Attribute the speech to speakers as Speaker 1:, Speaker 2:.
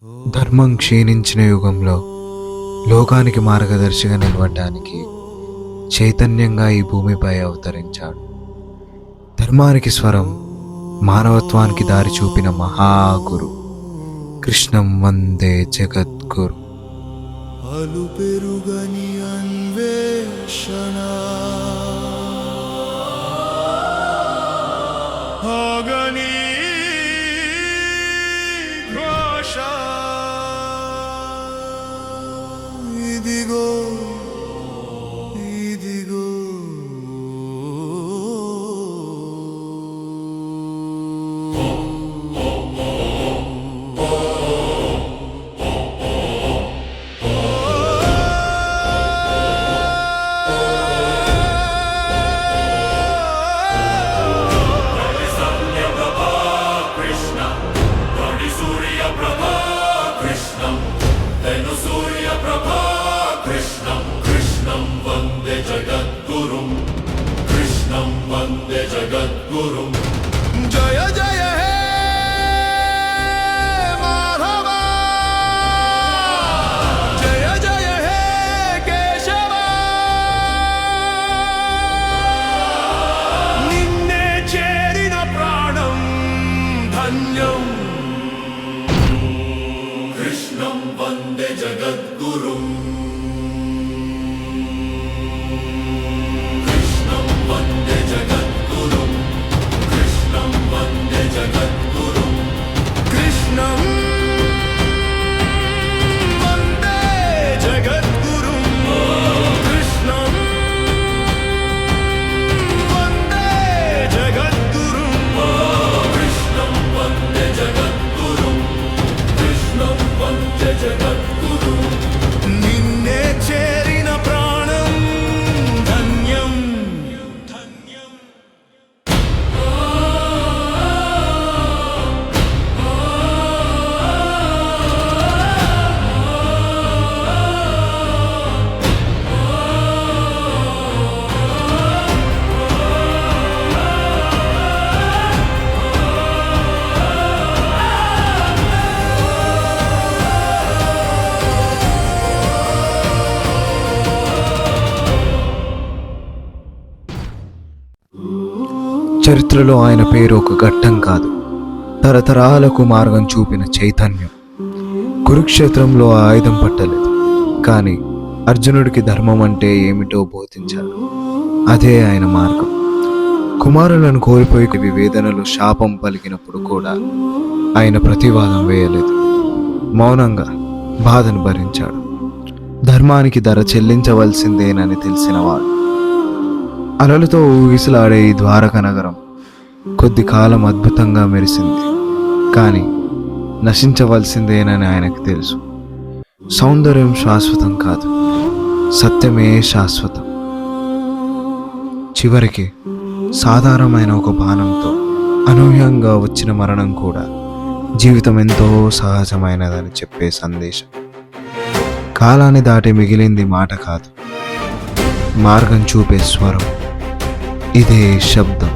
Speaker 1: ధర్మం క్షీణించిన యుగంలో లోకానికి మార్గదర్శిగా నిలవడానికి చైతన్యంగా ఈ భూమిపై అవతరించాడు. ధర్మానికి స్వరం, మానవత్వానికి దారి చూపిన మహాగురు. కృష్ణం వందే జగద్గురు.
Speaker 2: అలుపెరుగని అన్వేషణ ఆగని ఘోష ఇదిగో ఇదిగో
Speaker 3: జగద్గురుం
Speaker 2: జయ జయ హే మాధవ, జయ జయ హే కేశవ, నిన్నే చేరిన ప్రాణం ధన్యం.
Speaker 3: కృష్ణం వందే జగద్గురుం
Speaker 2: కృష్ణం వందే జగద్గురుం, కృష్ణం వందే జగద్గురుం,
Speaker 3: కృష్ణం వందే జగద్గురుం, కృష్ణం వందే జగద్గురుం.
Speaker 2: నిన్నే చేరిన ప్రాణం ధన్యం.
Speaker 1: చరిత్రలో ఆయన పేరు ఒక ఘట్టం కాదు, తరతరాలకు మార్గం చూపిన చైతన్యం. కురుక్షేత్రంలో ఆ ఆయుధం పట్టలేదు, కానీ అర్జునుడికి ధర్మం అంటే ఏమిటో బోధించాడు. అదే ఆయన మార్గం. కుమారులను కోల్పోయి వేదనలు శాపం పలికినప్పుడు కూడా ఆయన ప్రతివాదం వేయలేదు. మౌనంగా బాధను భరించాడు. ధర్మానికి ధర చెల్లించవలసిందేనని తెలిసినవాడు. అలలతో ఊగిసలాడే ఈ ద్వారక నగరం కొద్ది కాలం అద్భుతంగా మెరిసింది, కానీ నశించవలసిందేనని ఆయనకు తెలుసు. సౌందర్యం శాశ్వతం కాదు, సత్యమే శాశ్వతం. చివరికి సాధారణమైన ఒక బాణంతో అనూహ్యంగా వచ్చిన మరణం కూడా జీవితం ఎంతో సహజమైనదని చెప్పే సందేశం. కాలాన్ని దాటి మిగిలింది మాట కాదు, మార్గం చూపే స్వరం. ఇదే శబ్దం.